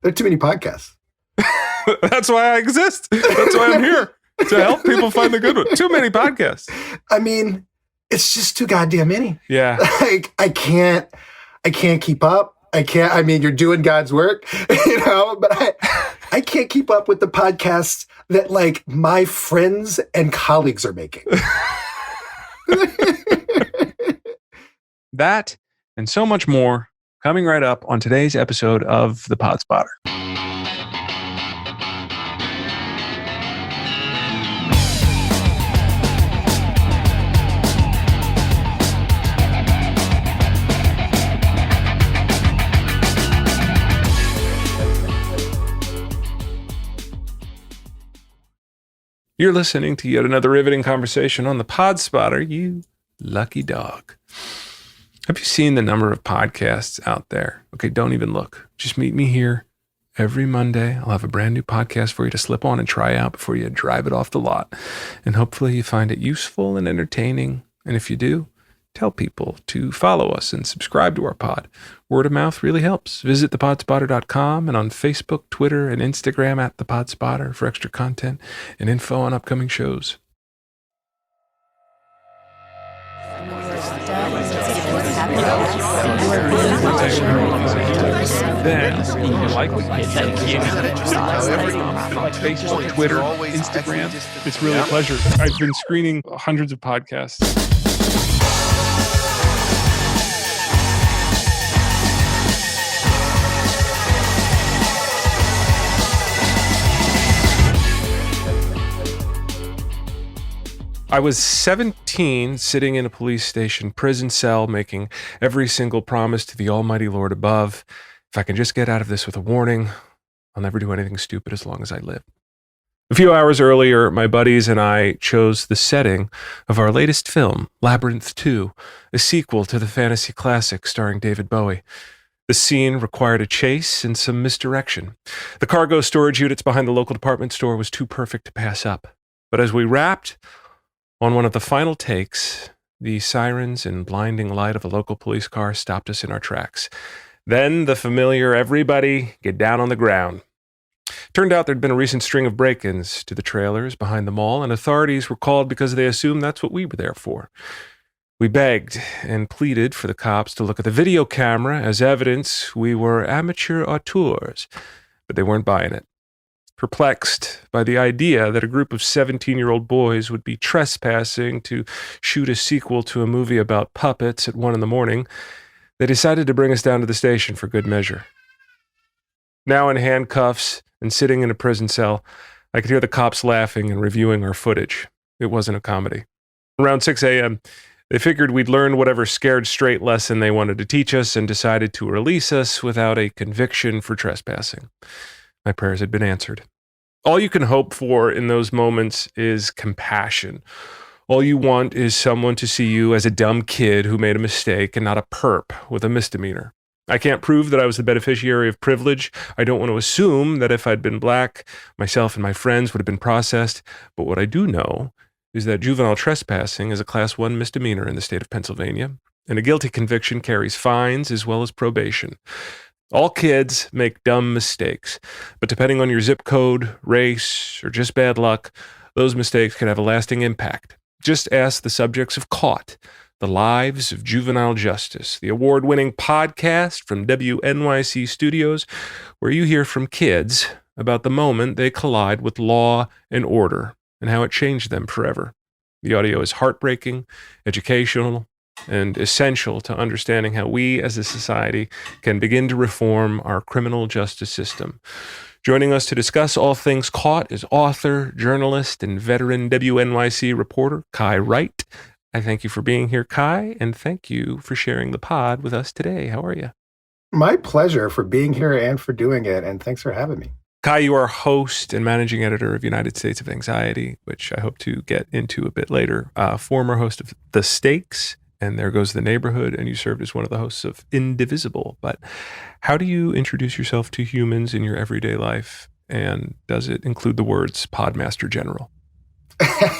There are too many podcasts. That's why I exist. That's why I'm here, to help people find the good one. Too many podcasts. I mean, it's just too goddamn many. Yeah. Like, I can't keep up. I mean, you're doing God's work, but I can't keep up with the podcasts that like my friends and colleagues are making. That and so much more coming right up on today's episode of The Pod Spotter. You're listening to yet another riveting conversation on The Pod Spotter, you lucky dog. Have you seen the number of podcasts out there? Okay, don't even look. Just meet me here every Monday. I'll have a brand new podcast for you to slip on and try out before you drive it off the lot. And hopefully you find it useful and entertaining. And if you do, tell people to follow us and subscribe to our pod. Word of mouth really helps. Visit thepodspotter.com and on Facebook, Twitter, and Instagram at thepodspotter for extra content and info on upcoming shows. Then you like what you Facebook, Twitter, Instagram. It's really a pleasure. I've been screening hundreds of podcasts. I was 17, sitting in a police station prison cell, making every single promise to the almighty Lord above. If I can just get out of this with a warning, I'll never do anything stupid as long as I live. A few hours earlier, my buddies and I chose the setting of our latest film, Labyrinth 2, a sequel to the fantasy classic starring David Bowie. The scene required a chase and some misdirection. The cargo storage units behind the local department store was too perfect to pass up. But as we wrapped on one of the final takes, the sirens and blinding light of a local police car stopped us in our tracks. Then the familiar "everybody get down on the ground." Turned out there'd been a recent string of break-ins to the trailers behind the mall, and authorities were called because they assumed that's what we were there for. We begged and pleaded for the cops to look at the video camera as evidence we were amateur auteurs, but they weren't buying it. Perplexed by the idea that a group of 17-year-old boys would be trespassing to shoot a sequel to a movie about puppets at 1 a.m, they decided to bring us down to the station for good measure. Now in handcuffs and sitting in a prison cell, I could hear the cops laughing and reviewing our footage. It wasn't a comedy. Around 6 a.m., they figured we'd learned whatever scared straight lesson they wanted to teach us and decided to release us without a conviction for trespassing. My prayers had been answered. All you can hope for in those moments is compassion. All you want is someone to see you as a dumb kid who made a mistake and not a perp with a misdemeanor. I can't prove that I was the beneficiary of privilege. I don't want to assume that if I'd been black, myself and my friends would have been processed. But what I do know is that juvenile trespassing is a Class 1 misdemeanor in the state of Pennsylvania, and a guilty conviction carries fines as well as probation. All kids make dumb mistakes, but depending on your zip code, race, or just bad luck, those mistakes can have a lasting impact. Just ask the subjects of Caught, the Lives of Juvenile Justice, the award-winning podcast from WNYC Studios, where you hear from kids about the moment they collide with law and order and how it changed them forever. The audio is heartbreaking, educational, and essential to understanding how we as a society can begin to reform our criminal justice system. Joining us to discuss all things Caught is author, journalist, and veteran WNYC reporter Kai Wright. I thank you for being here, Kai, and thank you for sharing the pod with us today. How are you? My pleasure for being here and for doing it, and thanks for having me. Kai, you are host and managing editor of United States of Anxiety, which I hope to get into a bit later. Former host of The Stakes and There Goes the Neighborhood, and you served as one of the hosts of Indivisible. But how do you introduce yourself to humans in your everyday life? And does it include the words Podmaster General?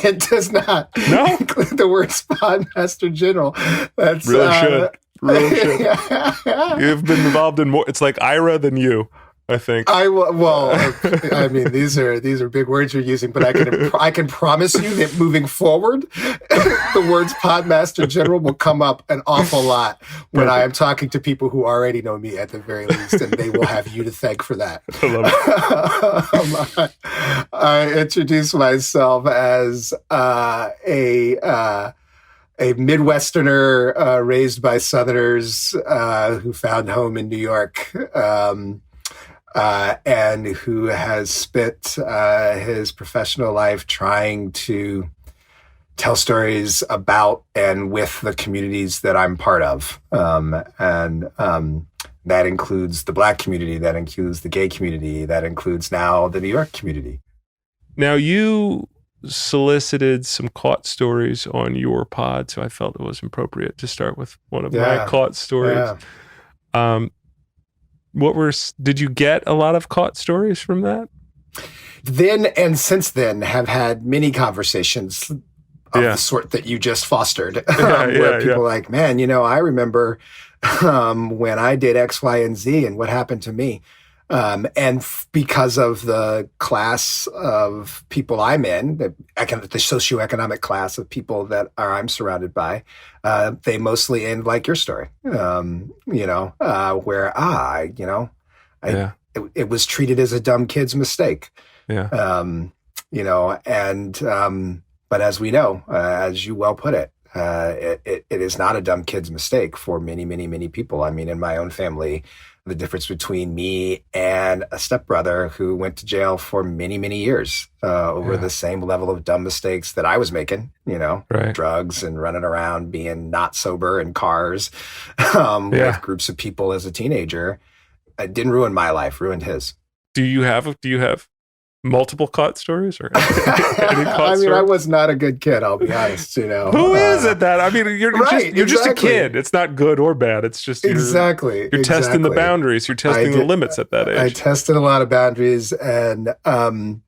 It does not include the words Podmaster General. That's really should. Really should. You've been involved in more. It's like Ira than you. I think. I mean, these are big words you're using, but I can promise you that moving forward, the words Podmaster General will come up an awful lot when I am talking to people who already know me at the very least, and they will have you to thank for that. I love it. I introduce myself as a Midwesterner raised by Southerners who found home in New York. And who has spent his professional life trying to tell stories about and with the communities that I'm part of. That includes the Black community, that includes the gay community, that includes now the New York community. Now, you solicited some caught stories on your pod, so I felt it was appropriate to start with one of my caught stories. Yeah. Did you get a lot of caught stories from that? Then and since then have had many conversations of the sort that you just fostered, where people are like, man, I remember when I did X, Y, and Z and what happened to me. Because of the class of people I'm in, the socioeconomic class of people that I'm surrounded by, they mostly end like your story, where it was treated as a dumb kid's mistake. Yeah. But as we know, as you well put it, it is not a dumb kid's mistake for many, many, many people. I mean, in my own family, the difference between me and a stepbrother who went to jail for many, many years over the same level of dumb mistakes that I was making, drugs and running around being not sober in cars with groups of people as a teenager. It didn't ruin my life, ruined his. Do you have multiple caught stories or any I mean, I was not a good kid, I'll be honest, Who is it that? I mean, you're just a kid. It's not good or bad. It's just you're testing the boundaries. You're testing the limits at that age. I tested a lot of boundaries, and I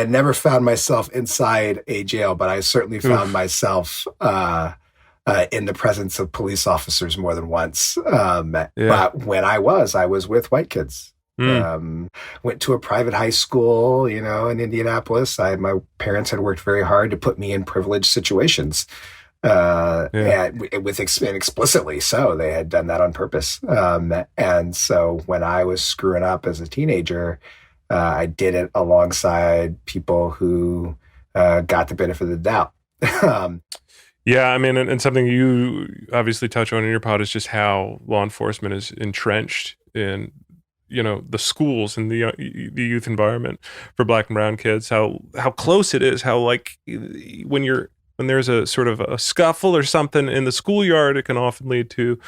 never found myself inside a jail, but I certainly found myself in the presence of police officers more than once. But when I was with white kids. Went to a private high school, in Indianapolis. My parents had worked very hard to put me in privileged situations, and explicitly so. They had done that on purpose. And so when I was screwing up as a teenager, I did it alongside people who got the benefit of the doubt. Yeah, I mean, and something you obviously touch on in your pod is just how law enforcement is entrenched in the schools and the youth environment for Black and brown kids, how close it is, how like when there's a sort of a scuffle or something in the schoolyard, it can often lead to,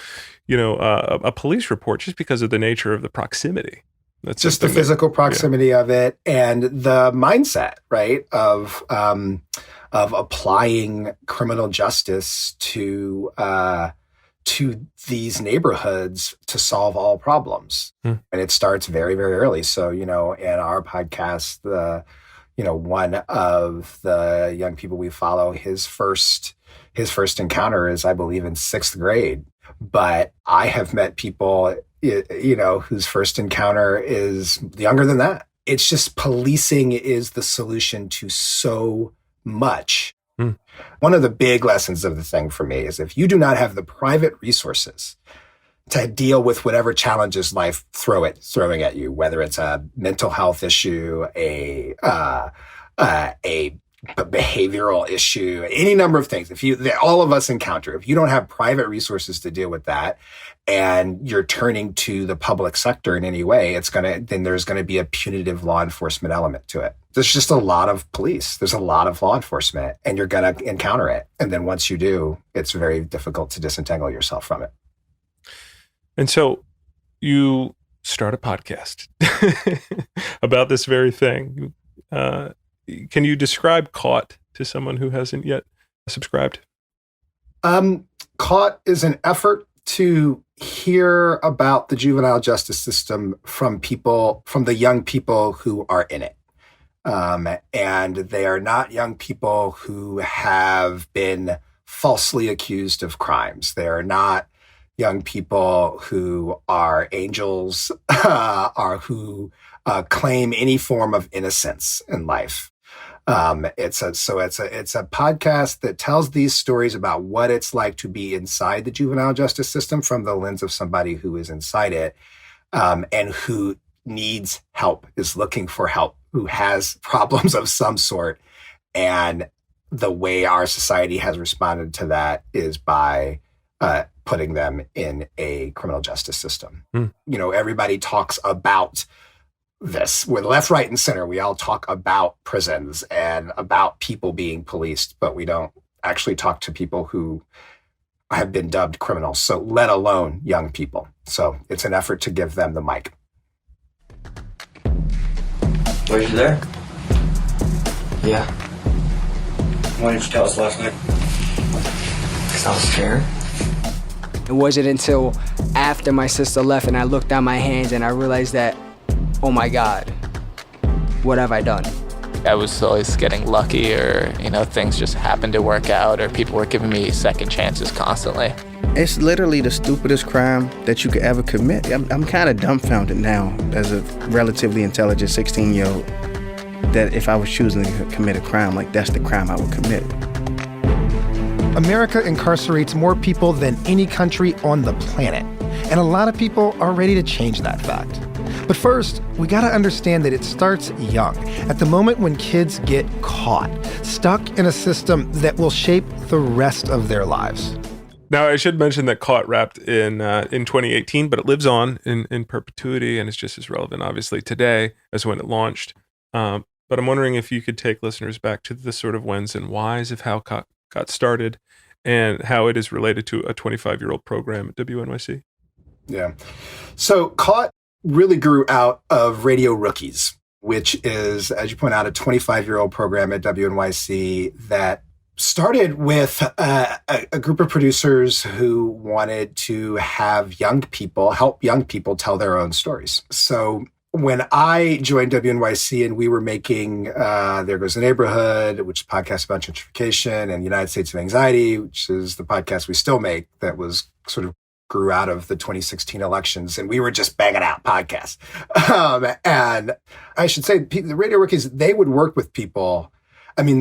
a police report just because of the nature of the proximity. That's just the physical proximity of it and the mindset, right, of applying criminal justice to these neighborhoods to solve all problems. And it starts very, very early. So, in our podcast, one of the young people we follow, his first encounter is, I believe, in 6th grade. But I have met people, whose first encounter is younger than that. It's just policing is the solution to so much. One of the big lessons of the thing for me is if you do not have the private resources to deal with whatever challenges life throwing at you, whether it's a mental health issue, a behavioral issue, any number of things, all of us encounter, if you don't have private resources to deal with that, and you're turning to the public sector in any way, then there's going to be a punitive law enforcement element to it. There's just a lot of police. There's a lot of law enforcement, and you're going to encounter it. And then once you do, it's very difficult to disentangle yourself from it. And so you start a podcast about this very thing. Can you describe Caught to someone who hasn't yet subscribed? Caught is an effort to hear about the juvenile justice system from the young people who are in it. And they are not young people who have been falsely accused of crimes. They are not young people who are angels, or who claim any form of innocence in life. It's a podcast that tells these stories about what it's like to be inside the juvenile justice system from the lens of somebody who is inside it, and who needs help, is looking for help, who has problems of some sort. And the way our society has responded to that is by putting them in a criminal justice system. Everybody talks about this. We're left, right, and center. We all talk about prisons and about people being policed, but we don't actually talk to people who have been dubbed criminals, so let alone young people. So it's an effort to give them the mic. Were you there? Yeah. Why didn't you tell us last night? Because I was scared. It wasn't until after my sister left and I looked down my hands and I realized that, oh my God, what have I done? I was always getting lucky, or, things just happened to work out, or people were giving me second chances constantly. It's literally the stupidest crime that you could ever commit. I'm kind of dumbfounded now as a relatively intelligent 16-year-old that if I was choosing to commit a crime, that's the crime I would commit. America incarcerates more people than any country on the planet, and a lot of people are ready to change that fact. But first, we gotta understand that it starts young, at the moment when kids get caught, stuck in a system that will shape the rest of their lives. Now, I should mention that Caught wrapped in 2018, but it lives on in perpetuity, and it's just as relevant, obviously, today as when it launched. But I'm wondering if you could take listeners back to the sort of whens and whys of how Caught got started and how it is related to a 25-year-old program at WNYC. Yeah. So Caught really grew out of Radio Rookies, which is, as you point out, a 25-year-old program at WNYC that started with a group of producers who wanted to have help young people tell their own stories. So when I joined WNYC and we were making There Goes the Neighborhood, which is a podcast about gentrification, and United States of Anxiety, which is the podcast we still make that was sort of grew out of the 2016 elections, and we were just banging out podcasts. And I should say, the Radio Rookies, they would work with people. I mean,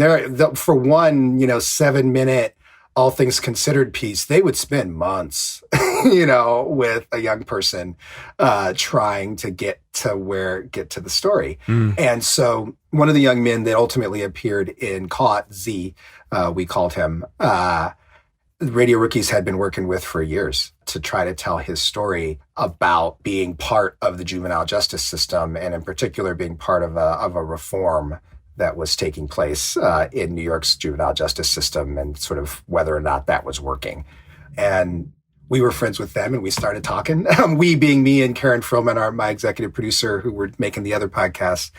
for one, 7-minute All Things Considered piece, they would spend months, with a young person trying to get to the story. And so one of the young men that ultimately appeared in Caught, Z, we called him, Radio Rookies had been working with for years to try to tell his story about being part of the juvenile justice system, and in particular being part of a reform that was taking place in New York's juvenile justice system, and sort of whether or not that was working. And we were friends with them, and we started talking. We being me and Karen Frillman, my executive producer, who were making the other podcast.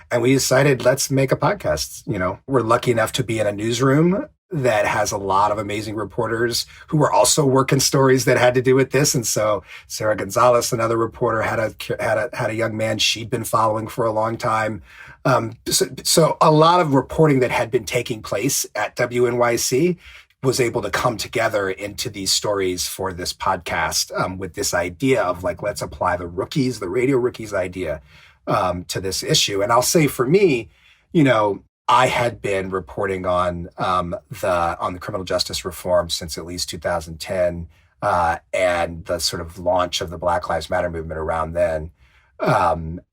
And we decided, let's make a podcast. We're lucky enough to be in a newsroom that has a lot of amazing reporters who were also working stories that had to do with this. And so Sarah Gonzalez, another reporter, had a young man she'd been following for a long time. So a lot of reporting that had been taking place at WNYC was able to come together into these stories for this podcast, with this idea of let's apply the Radio Rookies idea to this issue. And I'll say for me, I had been reporting on the criminal justice reform since at least 2010, and the sort of launch of the Black Lives Matter movement around then, and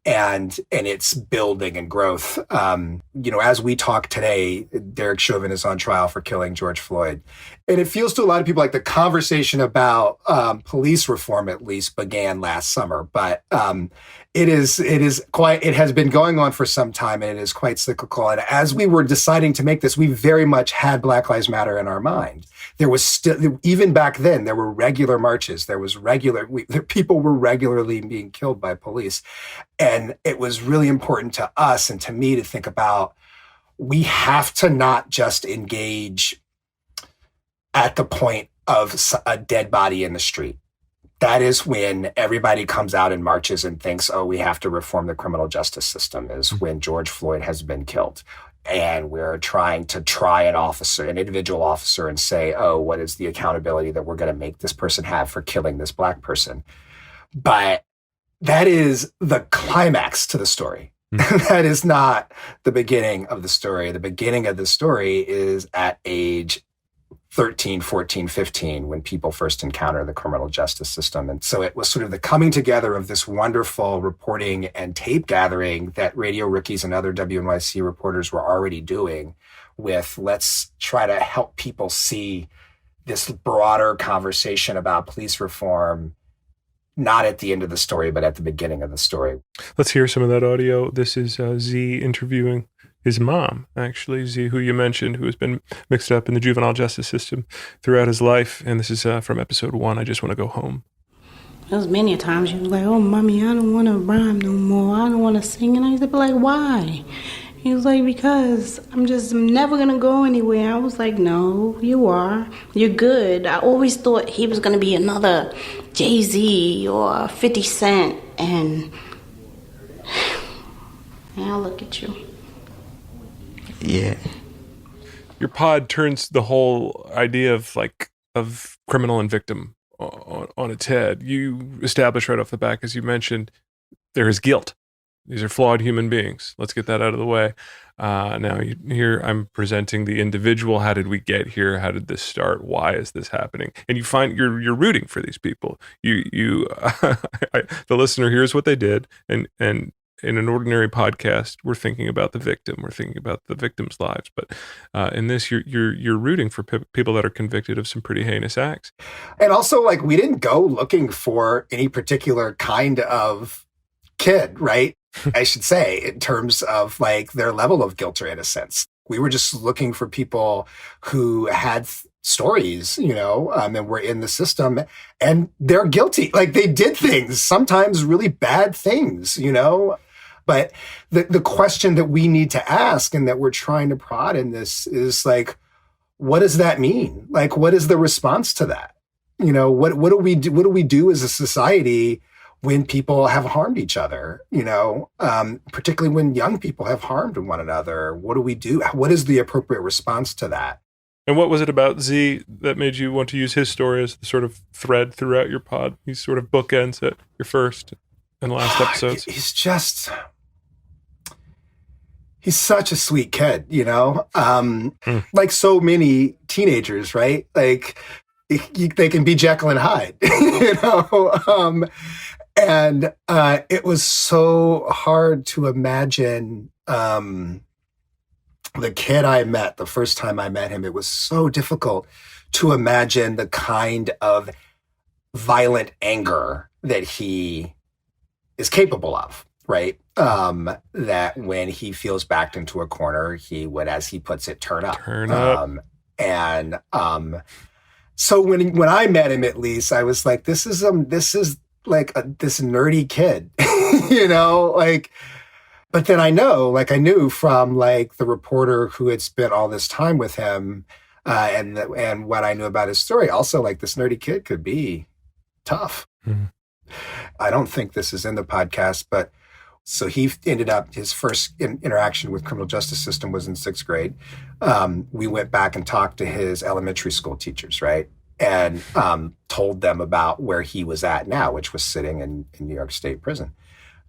its building and growth. As we talk today, Derek Chauvin is on trial for killing George Floyd, and it feels to a lot of people like the conversation about police reform at least began last summer, but it has been going on for some time, and it is quite cyclical. And as we were deciding to make this, we very much had Black Lives Matter in our mind. There was still, even back then, there were regular marches. People were regularly being killed by police. And it was really important to us and to me to think about, we have to not just engage at the point of a dead body in the street. That is when everybody comes out and marches and thinks, oh, we have to reform the criminal justice system, is when George Floyd has been killed. and we're trying to try an individual officer, and say, oh, what is the accountability that we're going to make this person have for killing this Black person? But that is the climax to the story. That is not the beginning of the story. The beginning of the story is at age 13, 14, 15, when people first encounter the criminal justice system. And so it was sort of the coming together of this wonderful reporting and tape gathering that Radio Rookies and other WNYC reporters were already doing, with let's try to help people see this broader conversation about police reform, not at the end of the story, but at the beginning of the story. Let's hear some of that audio. This is Z interviewing his mom, actually, Z, who you mentioned, who has been mixed up in the juvenile justice system throughout his life. And this is from episode 1, I Just Want to Go Home. There was many a times you was like, oh, mommy, I don't want to rhyme no more. I don't want to sing. And I used to be like, why? He was like, because I'm never going to go anywhere. I was like, no, you are. You're good. I always thought he was going to be another Jay-Z or 50 Cent. And now look at you. Yeah. Your pod turns the whole idea of criminal and victim on its head. You establish right off the back, as you mentioned, there is guilt. These are flawed human beings. Let's get that out of the way. Now, here I'm presenting the individual. How did we get here? How did this start? Why is this happening? And you find you're rooting for these people. The listener hears what they did, and in an ordinary podcast, we're thinking about the victim. We're thinking about the victim's lives. But in this, you're rooting for people that are convicted of some pretty heinous acts. And also, like, we didn't go looking for any particular kind of kid, right? I should say, in terms of like their level of guilt or innocence. We were just looking for people who had stories, and were in the system, and they're guilty. Like, they did things, sometimes really bad things, But the question that we need to ask, and that we're trying to prod in this, is like, what does that mean? Like, what is the response to that? What do we do? What do we do as a society when people have harmed each other, particularly when young people have harmed one another? What do we do? What is the appropriate response to that? And what was it about Z that made you want to use his story as the sort of thread throughout your pod? He sort of bookends at your first and last episodes. He's such a sweet kid, like so many teenagers, right? Like, they can be Jekyll and Hyde, And it was so hard to imagine the kid I met, the first time I met him. It was so difficult to imagine the kind of violent anger that he is capable of, right? That when he feels backed into a corner, he would, as he puts it, turn up. So when I met him, at least, I was like, this is like this nerdy kid, but then I knew from like the reporter who had spent all this time with him, and what I knew about his story, also, like, this nerdy kid could be tough. Mm-hmm. I don't think this is in the podcast, but so he ended up, his first interaction with criminal justice system was in 6th grade. We went back and talked to his elementary school teachers, right? And told them about where he was at now, which was sitting in New York State prison.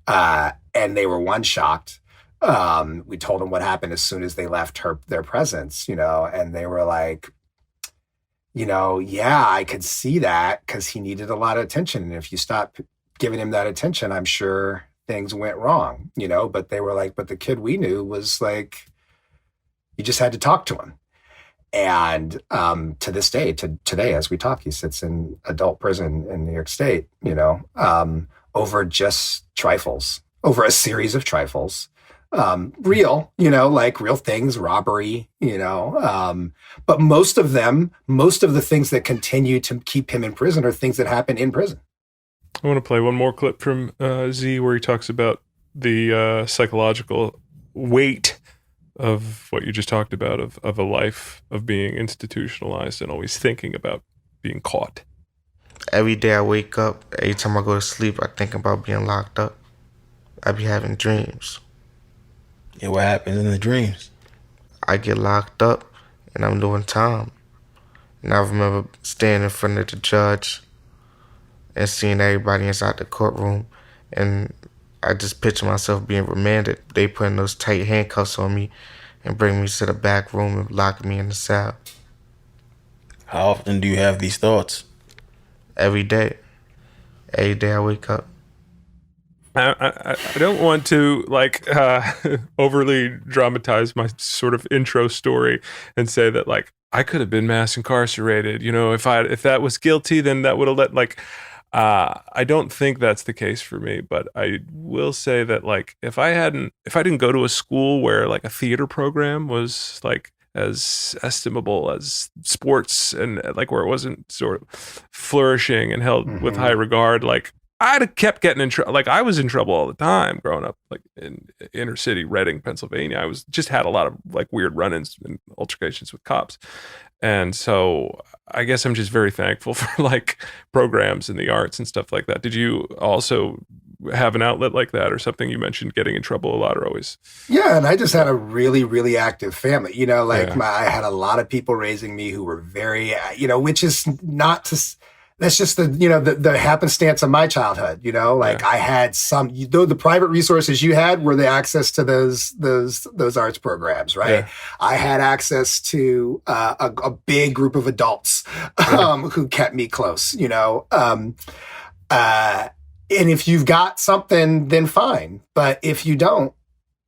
And they were shocked. We told them what happened as soon as they left their presence, and they were like, yeah, I could see that, because he needed a lot of attention. And if you stop giving him that attention, I'm sure things went wrong, but they were like, but the kid we knew was like, you just had to talk to him. And to this day, today, as we talk, he sits in adult prison in New York State, over just trifles, over a series of trifles, real, like real things, robbery, but most of the things that continue to keep him in prison are things that happen in prison. I want to play one more clip from Z where he talks about the psychological weight of what you just talked about, of a life of being institutionalized and always thinking about being caught. Every day I wake up, every time I go to sleep, I think about being locked up. I be having dreams. Yeah, what happens in the dreams? I get locked up and I'm doing time. And I remember standing in front of the judge and seeing everybody inside the courtroom, and I just picture myself being remanded. They putting those tight handcuffs on me and bring me to the back room and lock me in the cell. How often do you have these thoughts? Every day. Every day I wake up. I don't want to overly dramatize my sort of intro story and say that I could have been mass incarcerated. If that was guilty, then that would have I don't think that's the case for me, but I will say that if I didn't go to a school where a theater program was as estimable as sports and where it wasn't sort of flourishing and held with high regard, I'd have kept getting in trouble. I was in trouble all the time growing up, in inner city Reading, Pennsylvania. I just had a lot of weird run-ins and altercations with cops. And so I guess I'm just very thankful for programs in the arts and stuff like that. Did you also have an outlet like that, or something? You mentioned getting in trouble a lot, or always? Yeah, and I just had a really, really active family. Yeah. I had a lot of people raising me who were very, which is not to. That's just the happenstance of my childhood. I had the private resources you had were the access to those arts programs, right? Yeah. I had access to a big group of adults who kept me close. And if you've got something, then fine. But if you don't,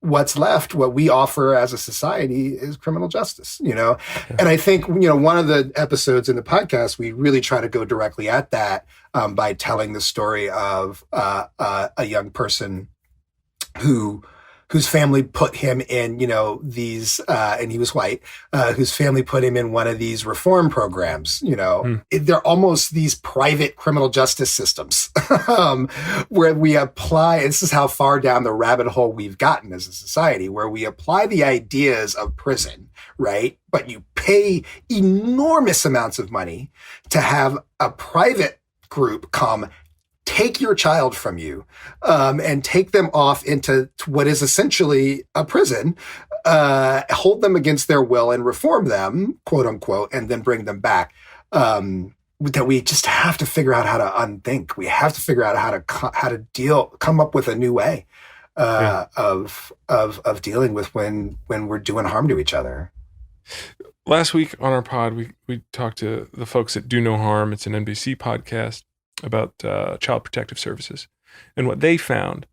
what's left, what we offer as a society, is criminal justice, And I think, one of the episodes in the podcast, we really try to go directly at that by telling the story of a young person whose family put him in, these, and he was white, whose family put him in one of these reform programs, They're almost these private criminal justice systems where we apply, this is how far down the rabbit hole we've gotten as a society, where we apply the ideas of prison, right? But you pay enormous amounts of money to have a private group come take your child from you, and take them off into what is essentially a prison, hold them against their will and reform them, quote unquote, and then bring them back. That we just have to figure out how to unthink. We have to figure out how to come up with a new way of dealing with when we're doing harm to each other. Last week on our pod, we talked to the folks at Do No Harm. It's an NBC podcast about child protective services. And what they found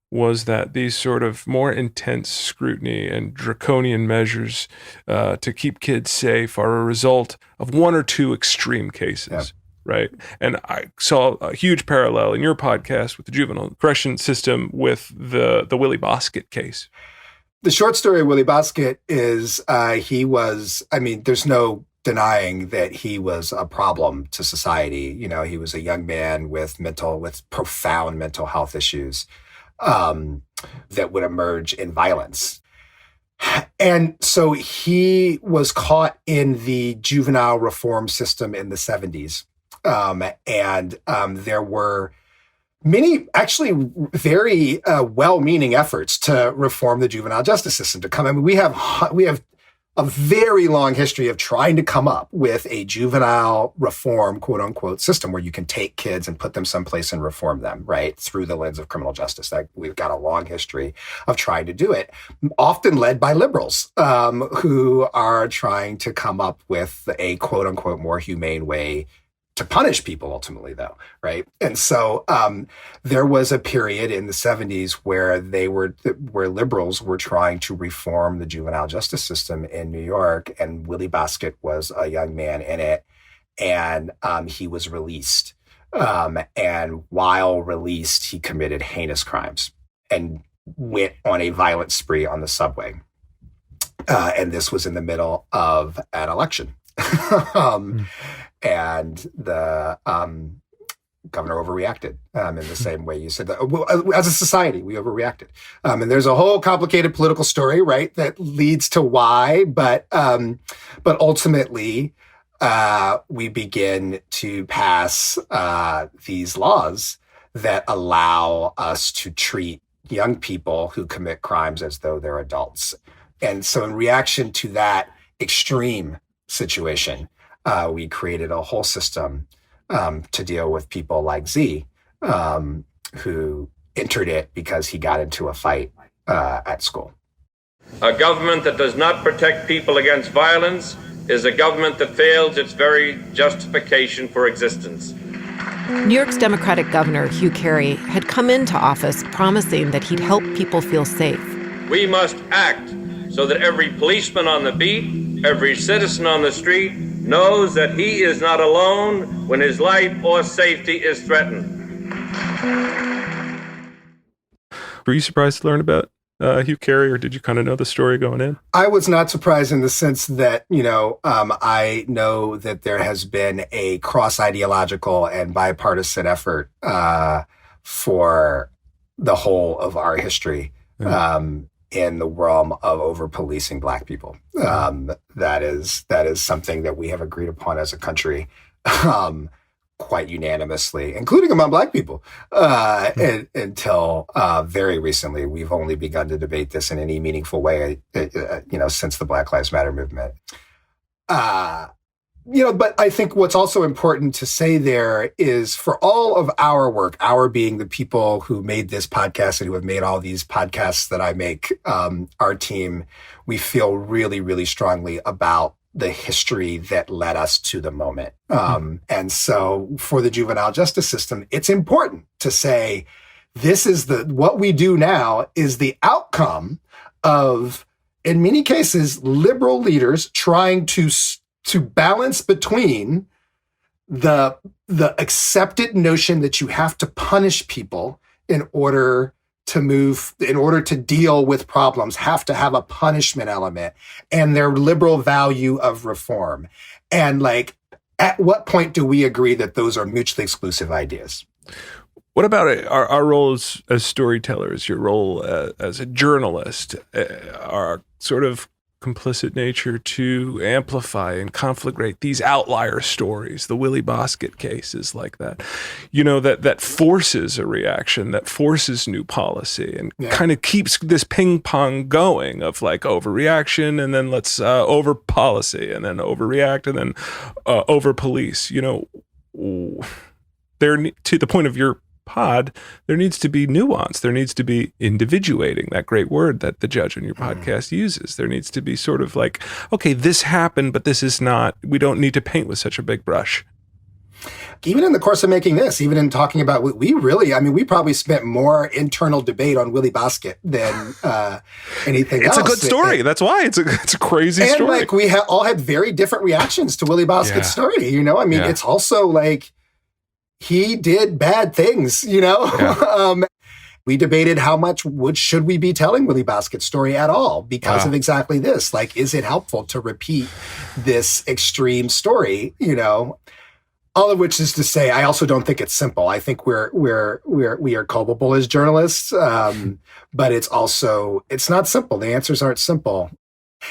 was that these sort of more intense scrutiny and draconian measures to keep kids safe are a result of one or two extreme cases, right? And I saw a huge parallel in your podcast with the juvenile correction system with the Willie Bosket case. The short story of Willie Bosket is there's no denying that he was a problem to society. He was a young man with profound mental health issues that would emerge in violence. And so he was caught in the juvenile reform system in the 70s. There were many actually very well-meaning efforts to reform the juvenile justice system to come. We have a very long history of trying to come up with a juvenile reform, quote unquote, system where you can take kids and put them someplace and reform them, right? Through the lens of criminal justice. We've got a long history of trying to do it, often led by liberals, who are trying to come up with a quote unquote more humane way to punish people ultimately, though, right? And so there was a period in the 70s where liberals were trying to reform the juvenile justice system in New York, and Willie Bosket was a young man in it, and he was released. And while released, he committed heinous crimes and went on a violent spree on the subway. And this was in the middle of an election. And the governor overreacted in the same way you said that. As a society, we overreacted. And there's a whole complicated political story, right, that leads to why. But ultimately, we begin to pass these laws that allow us to treat young people who commit crimes as though they're adults. And so in reaction to that extreme situation, we created a whole system to deal with people like Z, who entered it because he got into a fight at school. A government that does not protect people against violence is a government that fails its very justification for existence. New York's Democratic Governor Hugh Carey had come into office promising that he'd help people feel safe. We must act so that every policeman on the beat, every citizen on the street knows that he is not alone when his life or safety is threatened. Were you surprised to learn about Hugh Carey, or did you kind of know the story going in? I was not surprised in the sense that, I know that there has been a cross-ideological and bipartisan effort for the whole of our history in the realm of over-policing Black people. That is something that we have agreed upon as a country quite unanimously, including among Black people. Until very recently, we've only begun to debate this in any meaningful way, since the Black Lives Matter movement. But I think what's also important to say there is for all of our work, our being the people who made this podcast and who have made all these podcasts that I make, our team, we feel really, really strongly about the history that led us to the moment. And so for the juvenile justice system, it's important to say, this is what we do now is the outcome of, in many cases, liberal leaders trying to balance between the accepted notion that you have to punish people in order to deal with problems, have to have a punishment element, and their liberal value of reform. And at what point do we agree that those are mutually exclusive ideas? What about our role as storytellers, your role as a journalist, our sort of complicit nature to amplify and conflagrate these outlier stories, the Willie Bosket cases like that, that forces a reaction, that forces new policy and kind of keeps this ping pong going of overreaction and then let's over policy and then overreact and then over police, to the point of your pod, there needs to be nuance. There needs to be individuating, that great word that the judge on your podcast uses. There needs to be sort of okay, this happened, but this is not, we don't need to paint with such a big brush. Even in the course of making this, even in talking about, we probably spent more internal debate on Willie Bosket than anything else. It's a good story. That's why it's a crazy story. And we all had very different reactions to Willie Bosket's story. It's also he did bad things, We debated how much should we be telling Willie Bosket's story at all because of exactly this. Is it helpful to repeat this extreme story, All of which is to say, I also don't think it's simple. I think we are culpable as journalists, but it's not simple. The answers aren't simple.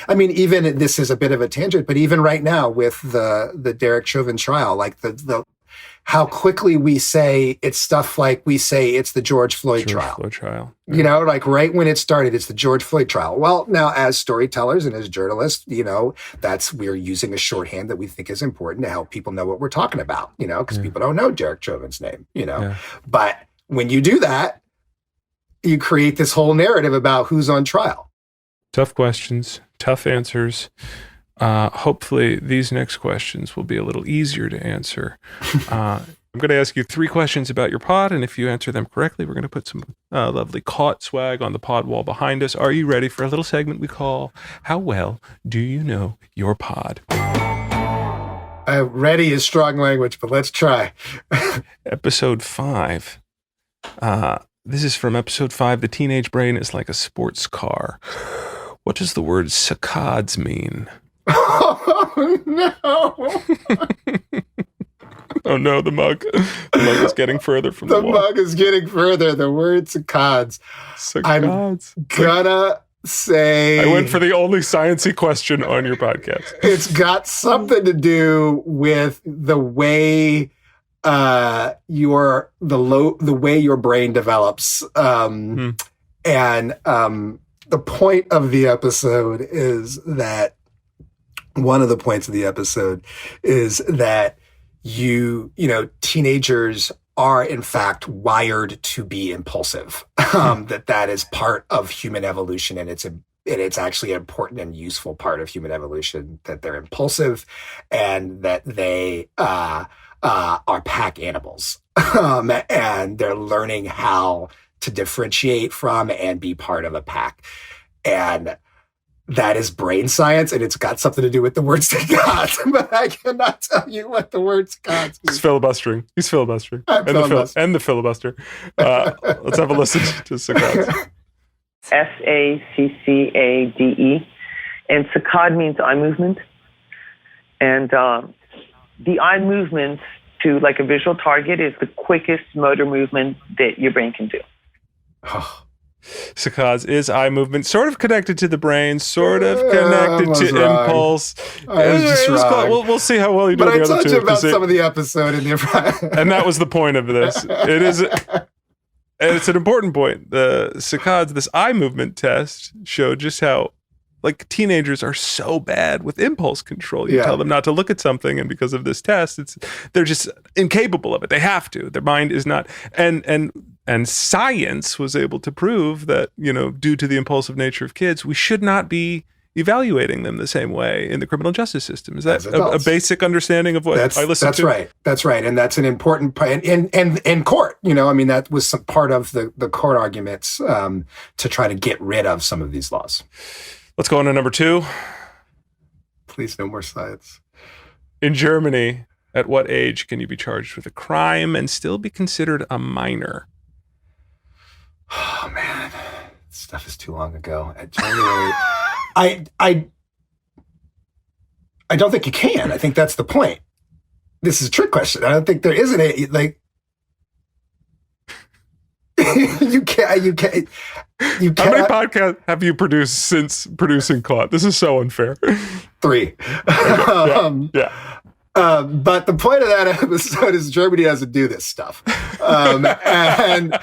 Even this is a bit of a tangent, but even right now with the Derek Chauvin trial, how quickly we say it's stuff we say it's the George Floyd trial. Right when it started, it's the George Floyd trial. Well, now as storytellers and as journalists, we're using a shorthand that we think is important to help people know what we're talking about, because people don't know Derek Chauvin's name, But when you do that, you create this whole narrative about who's on trial. Tough questions, tough answers. Hopefully these next questions will be a little easier to answer. I'm going to ask you 3 questions about your pod, and if you answer them correctly, we're going to put some lovely caught swag on the pod wall behind us. Are you ready for a little segment we call How Well Do You Know Your Pod? Ready is strong language, but let's try. Episode 5. This is from episode 5. The teenage brain is like a sports car. What does the word saccades mean? Oh, no. Oh, no, the mug is getting further from the wall. The mug is getting further. The word saccades. I'm gonna say... I went for the only sciencey question on your podcast. It's got something to do with the way the way your brain develops. And the point of the episode is that one of the points of the episode is that teenagers are in fact wired to be impulsive. That is part of human evolution, and it's actually an important and useful part of human evolution, that they're impulsive and that they are pack animals. And they're learning how to differentiate from and be part of a pack. And that is brain science, and it's got something to do with the words to God, but I cannot tell you what the words to God mean. He's filibustering. And the filibuster. Let's have a listen to Saccade. Saccade. And saccade means eye movement. And the eye movement to like a visual target is the quickest motor movement that your brain can do. Saccades is eye movement, sort of connected to the brain, sort of connected to impulse. It was close. We'll see how well you do but in the other two. But I told you about some of the episode in the and that was the point of this. It is, and it's an important point. The Saccades, this eye movement test, showed just how like teenagers are so bad with impulse control. You tell them not to look at something, and because of this test, they're just incapable of it. They have to. Their mind is not. And science was able to prove that, due to the impulsive nature of kids, we should not be evaluating them the same way in the criminal justice system. Is that a basic understanding of what I listened to? That's right. And that's an important point in court. That was some part of the court arguments to try to get rid of some of these laws. Let's go on to number 2. Please, no more science. In Germany, at what age can you be charged with a crime and still be considered a minor? Oh man, this stuff is too long ago. I don't think you can. I think that's the point. This is a trick question. I don't think there is you can't. How many podcasts have you produced since producing Caught? This is so unfair. 3. But the point of that episode is Germany doesn't do this stuff. And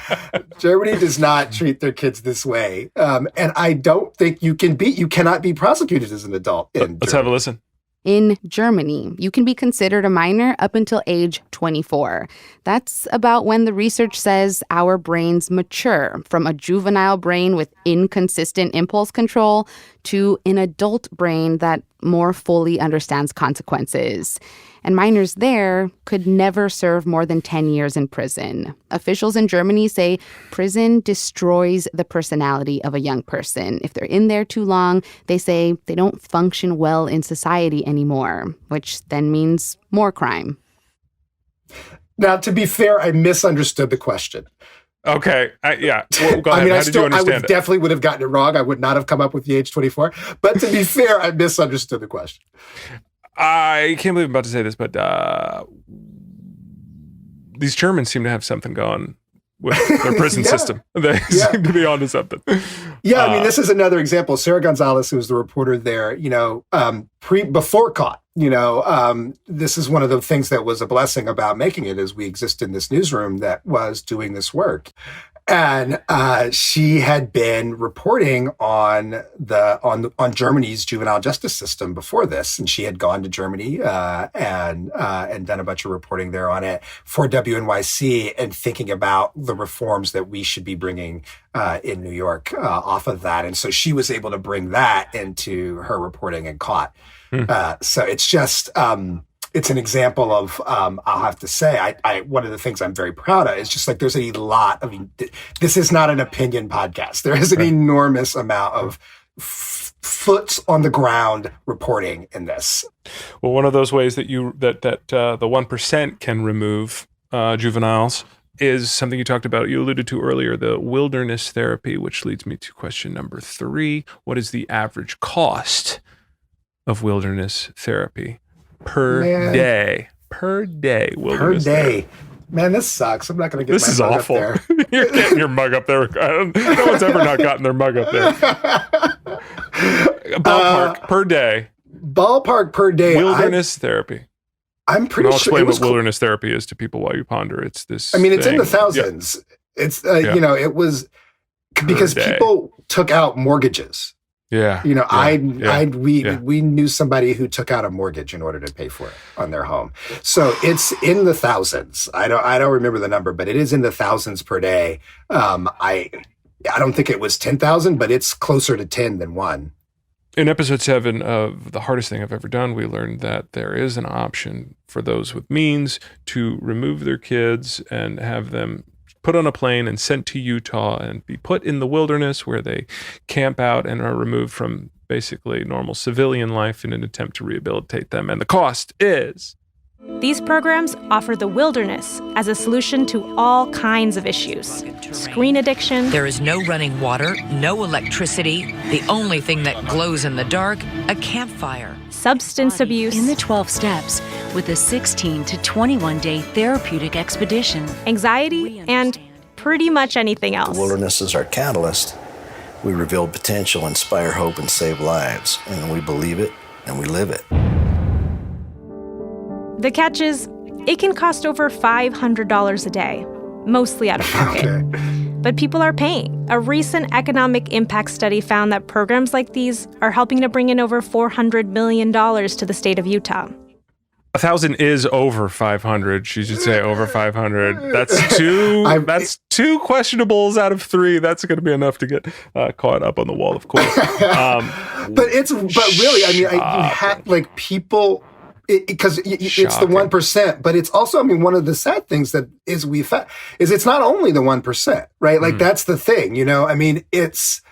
Germany does not treat their kids this way. And I don't think you cannot be prosecuted as an adult in Let's have a listen. In Germany, you can be considered a minor up until age 24. That's about when the research says our brains mature from a juvenile brain with inconsistent impulse control to an adult brain that more fully understands consequences. And minors there could never serve more than 10 years in prison. Officials in Germany say prison destroys the personality of a young person. If they're in there too long, they say they don't function well in society anymore, which then means more crime. Now, to be fair, I misunderstood the question. Okay. Well, go ahead. I definitely would have gotten it wrong. I would not have come up with the age 24. But to be fair, I misunderstood the question. I can't believe I'm about to say this, but these Germans seem to have something going with their prison system. They seem to be onto something. Yeah, this is another example. Sarah Gonzalez, who was the reporter there, before Caught, this is one of the things that was a blessing about making it, is we exist in this newsroom that was doing this work. And she had been reporting on Germany's juvenile justice system before this, and she had gone to Germany and done a bunch of reporting there on it for WNYC, and thinking about the reforms that we should be bringing in New York off of that. And so she was able to bring that into her reporting and Caught. So it's just. It's an example of, I'll have to say, one of the things I'm very proud of is just like there's a lot of, this is not an opinion podcast. There is an enormous amount of foots on the ground reporting in this. Well, one of those ways that the 1% can remove juveniles is something you talked about, you alluded to earlier, the wilderness therapy, which leads me to question number 3. What is the average cost of wilderness therapy? Per day wilderness therapy. Man, this sucks. I'm not going to get this my mug awful. up there. You're getting your mug up there. No one's ever not gotten their mug up there. Ballpark per day. Ballpark per day. Wilderness therapy. I'm pretty I'll sure. Explain what wilderness therapy is to people while you ponder. It's this. It's in the thousands. It's it was because took out mortgages. Yeah. You know, we knew somebody who took out a mortgage in order to pay for it on their home. So it's in the thousands. I don't remember the number, but it is in the thousands per day. I don't think it was 10,000, but it's closer to 10 than 1. In episode 7 of The Hardest Thing I've Ever Done, we learned that there is an option for those with means to remove their kids and have them put on a plane and sent to Utah and be put in the wilderness where they camp out and are removed from basically normal civilian life in an attempt to rehabilitate them. And the cost is... These programs offer the wilderness as a solution to all kinds of issues. Screen addiction. There is no running water, no electricity. The only thing that glows in the dark, a campfire. Substance abuse. In the 12 steps with a 16 to 21-day therapeutic expedition. Anxiety and pretty much anything else. The wilderness is our catalyst. We reveal potential, inspire hope, and save lives. And we believe it and we live it. The catch is, it can cost over $500 a day, mostly out of pocket. But people are paying. A recent economic impact study found that programs like these are helping to bring in over $400 million to the state of Utah. 1,000 is over 500. She should say over 500. That's two. That's 2 questionables out of 3. That's going to be enough to get caught up on the wall, of course. But really, I mean, you have like people. Because it's the 1%, but it's also, I mean, one of the sad things that is it's not only the 1%, right? Like that's the thing, you know. I mean, it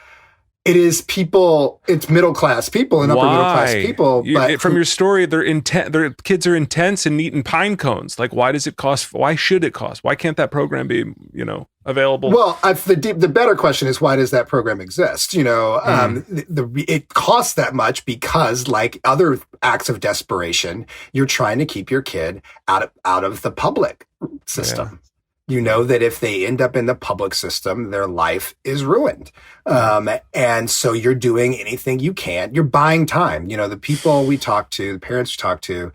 is people, it's middle class people and upper middle class people. But from your story, their kids are intense and eating pine cones. Like, why does it cost? Why should it cost? Why can't that program be, you know, available? Well, the better question is, why does that program exist? You know, it costs that much because, like other acts of desperation, you're trying to keep your kid out of the public system. Yeah. You know that if they end up in the public system, their life is ruined. And so you're doing anything you can. You're buying time. You know, the people we talk to, the parents we talk to,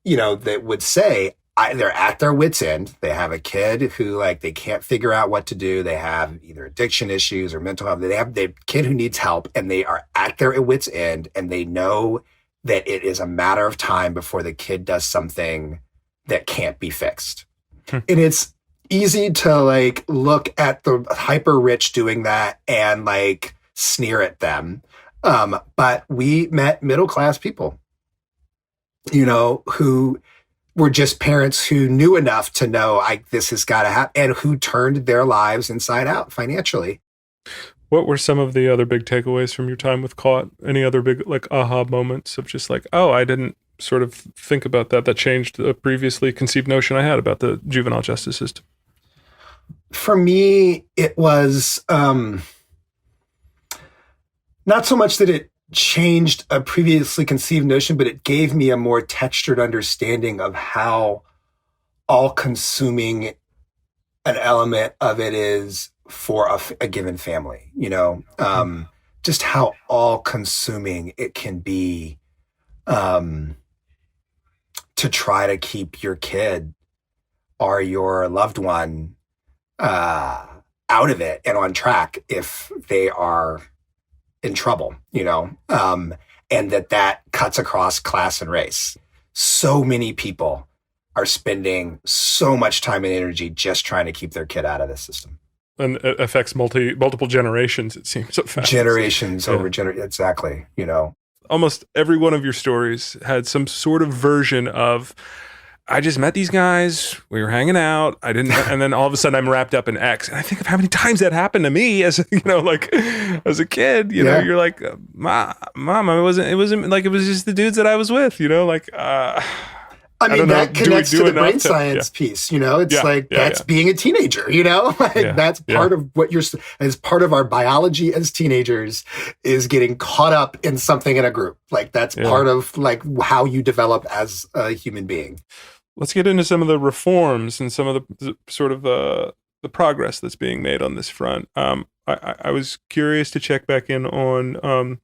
you know, that would say, they're at their wit's end. They have a kid who, like, they can't figure out what to do. They have either addiction issues or mental health. They have a kid who needs help, and they are at their wit's end, and they know that it is a matter of time before the kid does something that can't be fixed. And it's easy to like look at the hyper rich doing that and like sneer at them. But we met middle class people, you know, who were just parents who knew enough to know this has got to happen, and who turned their lives inside out financially. What were some of the other big takeaways from your time with Caught? Any other big like aha moments of just like, oh, I didn't sort of think about that changed a previously conceived notion I had about the juvenile justice system? For me, it was not so much that it changed a previously conceived notion, but it gave me a more textured understanding of how all-consuming an element of it is for a given family, you know, just how all-consuming it can be to try to keep your kid or your loved one out of it and on track if they are in trouble, you know, and that cuts across class and race. So many people are spending so much time and energy just trying to keep their kid out of the system. And it affects multiple generations, it seems so fast. Generations over generations, exactly, you know. Almost every one of your stories had some sort of version of, I just met these guys, we were hanging out, and then all of a sudden I'm wrapped up in X. And I think of how many times that happened to me as, you know, like as a kid, you know, you're like, Mom, it wasn't like, it was just the dudes that I was with, you know, like, I mean, that connects to the brain science piece, you know, it's that's being a teenager, you know, like that's part of what as part of our biology as teenagers is getting caught up in something in a group. Like that's part of like how you develop as a human being. Let's get into some of the reforms and some of the sort of the progress that's being made on this front. I was curious to check back in on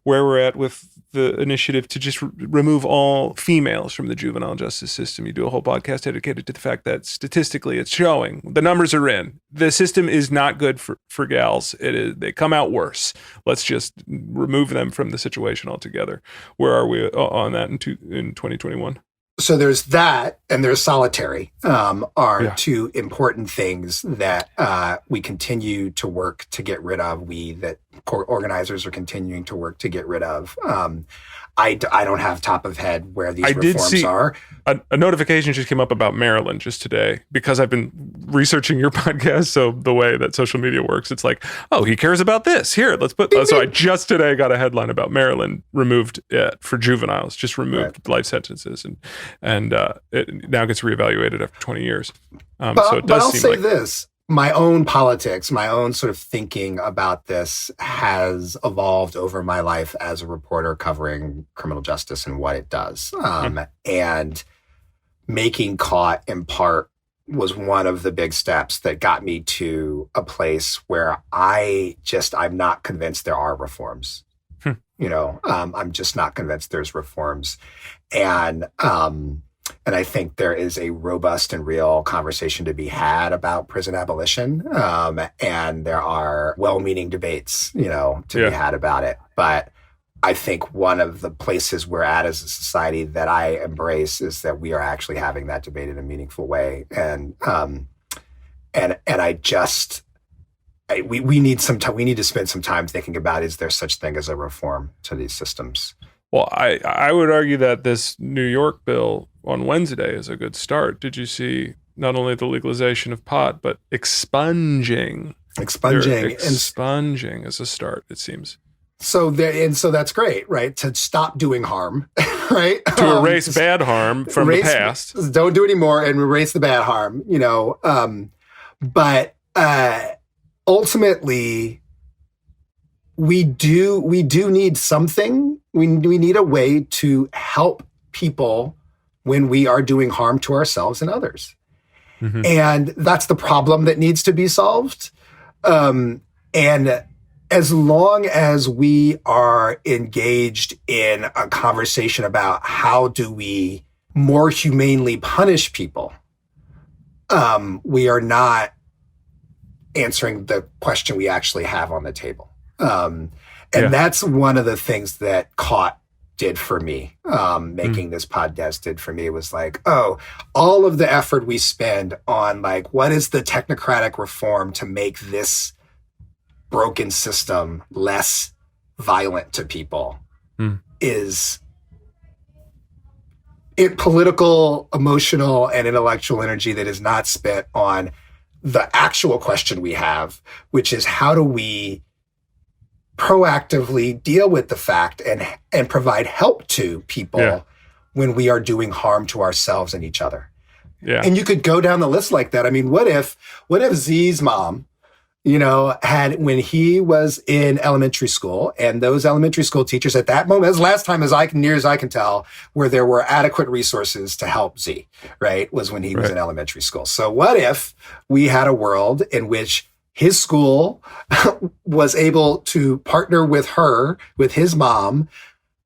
where we're at with the initiative to just remove all females from the juvenile justice system. You do a whole podcast dedicated to the fact that statistically it's showing, the numbers are in. The system is not good for gals. They come out worse. Let's just remove them from the situation altogether. Where are we on that in 2021? So there's that, and there's solitary, are two important things that we continue to work to get rid of. That organizers are continuing to work to get rid of. I don't have top of head where these reforms are. A notification just came up about Maryland just today because I've been researching your podcast. So the way that social media works, it's like, oh, he cares about this. Here, let's put. So I just today got a headline about Maryland removed for juveniles, just removed life sentences, and it now gets reevaluated after 20 years. So it does but I'll seem say like this. My own politics, my own sort of thinking about this has evolved over my life as a reporter covering criminal justice and what it does. And making Caught, in part, was one of the big steps that got me to a place where I'm not convinced there are reforms. I'm just not convinced there's reforms. And I think there is a robust and real conversation to be had about prison abolition. And there are well-meaning debates, to be had about it. But I think one of the places we're at as a society that I embrace is that we are actually having that debate in a meaningful way. And we need some time. We need to spend some time thinking about, is there such thing as a reform to these systems? Well, I would argue that this New York bill on Wednesday is a good start. Did you see not only the legalization of pot, but expunging? Expunging is a start, it seems. So that's great, right? To stop doing harm, right? To erase bad harm from the past. Don't do anymore and erase the bad harm, But ultimately, we do need something. We need a way to help people when we are doing harm to ourselves and others. Mm-hmm. And that's the problem that needs to be solved. And as long as we are engaged in a conversation about how do we more humanely punish people, we are not answering the question we actually have on the table. That's one of the things that Caught did for me. Making this podcast did for me. It was like, all of the effort we spend on what is the technocratic reform to make this broken system less violent to people is it political, emotional, and intellectual energy that is not spent on the actual question we have, which is how do we proactively deal with the fact and provide help to people when we are doing harm to ourselves and each other. Yeah. And you could go down the list like that. I mean, what if Z's mom, had, when he was in elementary school, and those elementary school teachers at that moment, as last time near as I can tell, where there were adequate resources to help Z, right, was when he was in elementary school. So what if we had a world in which his school was able to partner with his mom,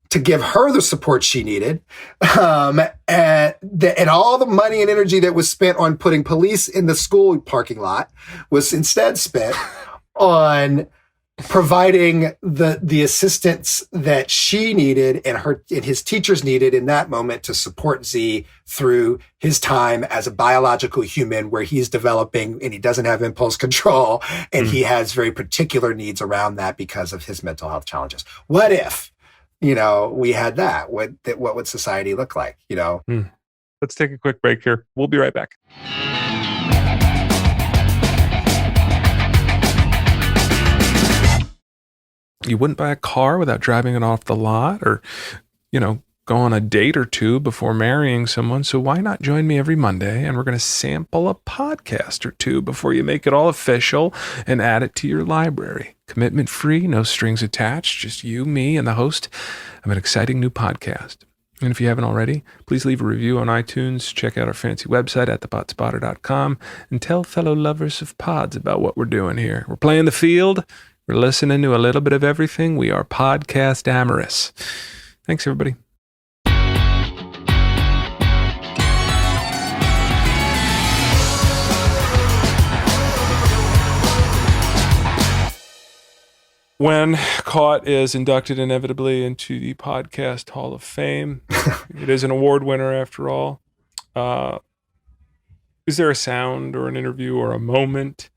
to give her the support she needed, and all the money and energy that was spent on putting police in the school parking lot was instead spent on providing the assistance that she needed and his teachers needed in that moment to support Z through his time as a biological human, where he's developing and he doesn't have impulse control, and he has very particular needs around that because of his mental health challenges. What if we had that? What would society look like? Let's take a quick break here. We'll be right back. You wouldn't buy a car without driving it off the lot, or, go on a date or two before marrying someone. So why not join me every Monday, and we're going to sample a podcast or two before you make it all official and add it to your library. Commitment free, no strings attached, just you, me, and the host of an exciting new podcast. And if you haven't already, please leave a review on iTunes, check out our fancy website at thepodspotter.com, and tell fellow lovers of pods about what we're doing here. We're playing the field. We're listening to a little bit of everything. We are podcast amorous. Thanks, everybody. When Caught is inducted inevitably into the Podcast Hall of Fame, it is an award winner after all. Is there a sound or an interview or a moment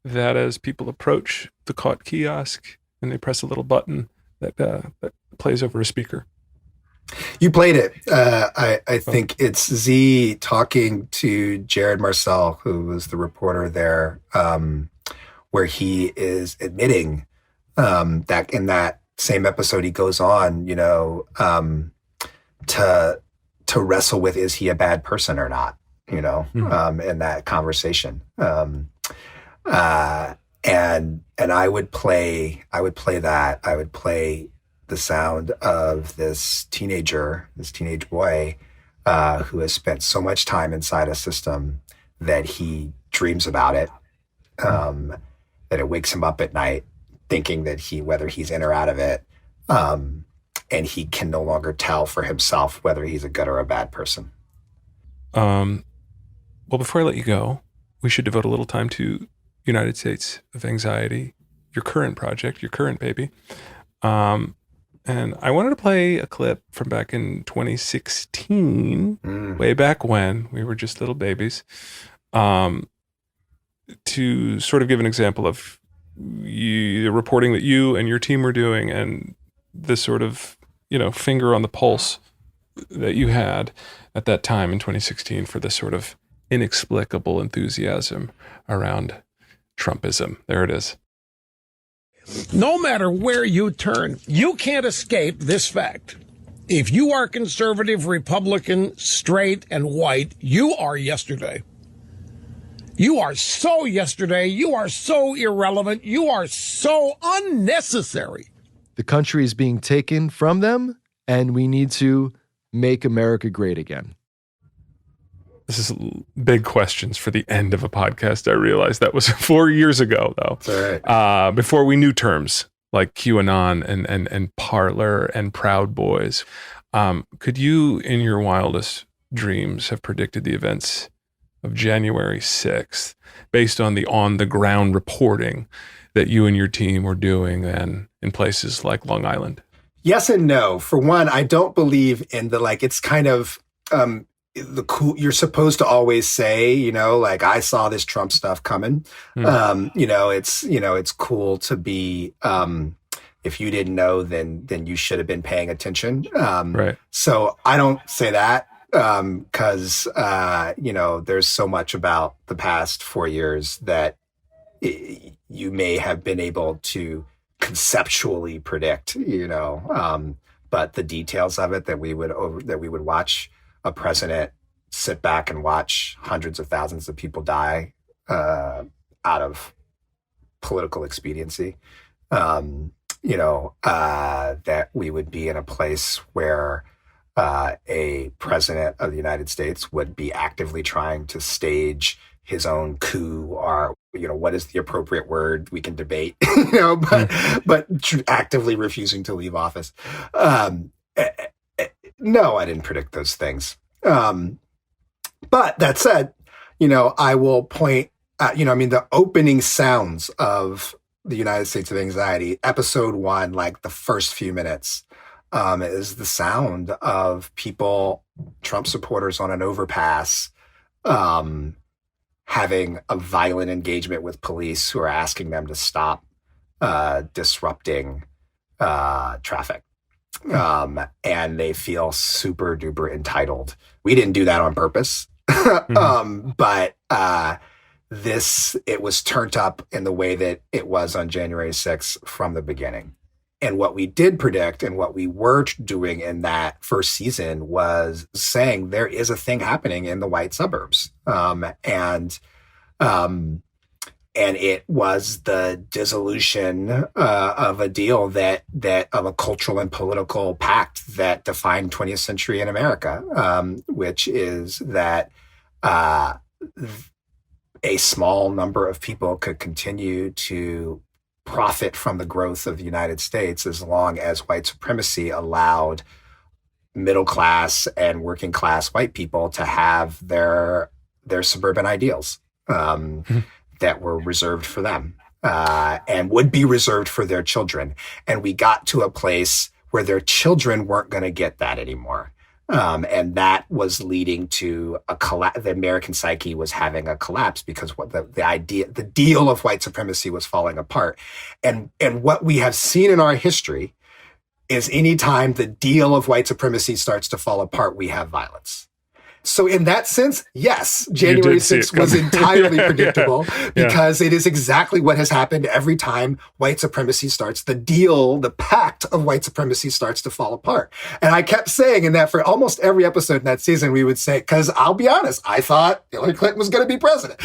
that as people approach the Caught kiosk and they press a little button that plays over a speaker? You played it. I think it's Z talking to Jared Marcel, who was the reporter there, where he is admitting that in that same episode he goes on, to wrestle with, is he a bad person or not? In that conversation. And I would play that. I would play the sound of this teenage boy, who has spent so much time inside a system that he dreams about it, that it wakes him up at night thinking that whether he's in or out of it, and he can no longer tell for himself whether he's a good or a bad person. Well, before I let you go, we should devote a little time to United States of Anxiety, your current project, your current baby. And I wanted to play a clip from back in 2016, way back when we were just little babies, to sort of give an example of the reporting that you and your team were doing and the sort of, finger on the pulse that you had at that time in 2016 for this sort of inexplicable enthusiasm around Trumpism. There it is. No matter where you turn, you can't escape this fact. If you are conservative, Republican, straight, and white, you are yesterday. You are so yesterday. You are so irrelevant. You are so unnecessary. The country is being taken from them, and we need to make America great again. This is big questions for the end of a podcast. I realized that was 4 years ago, though. That's all right. Before we knew terms like QAnon and Parler and Proud Boys. Could you, in your wildest dreams, have predicted the events of January 6th based on the on-the-ground reporting that you and your team were doing then in places like Long Island? Yes and no. For one, I don't believe in it's kind of the cool. You're supposed to always say, I saw this Trump stuff coming. It's cool to be. If you didn't know, then you should have been paying attention. Right. So I don't say that because there's so much about the past 4 years that you may have been able to conceptually predict, but the details of it that we would watch a president sit back and watch hundreds of thousands of people die out of political expediency, that we would be in a place where a president of the United States would be actively trying to stage his own coup, or what is the appropriate word we can debate, but actively refusing to leave office. No, I didn't predict those things. But that said, I will point out, the opening sounds of the United States of Anxiety, episode 1, like the first few minutes, is the sound of people, Trump supporters on an overpass, having a violent engagement with police who are asking them to stop disrupting traffic. And they feel super duper entitled. We didn't do that on purpose. But it was turned up in the way that it was on January 6th from the beginning. And what we did predict and what we were doing in that first season was saying there is a thing happening in the white suburbs. And it was the dissolution of a deal that of a cultural and political pact that defined 20th century in America, which is that a small number of people could continue to profit from the growth of the United States as long as white supremacy allowed middle class and working class white people to have their suburban ideals that were reserved for them and would be reserved for their children. And we got to a place where their children weren't going to get that anymore. And that was leading to a collapse. The American psyche was having a collapse because what the deal of white supremacy was falling apart. And what we have seen in our history is anytime the deal of white supremacy starts to fall apart, we have violence. So in that sense, yes, January 6th was entirely predictable because it is exactly what has happened every time white supremacy starts. The pact of white supremacy starts to fall apart. And I kept saying in that for almost every episode in that season, we would say, because I'll be honest, I thought Hillary Clinton was going to be president,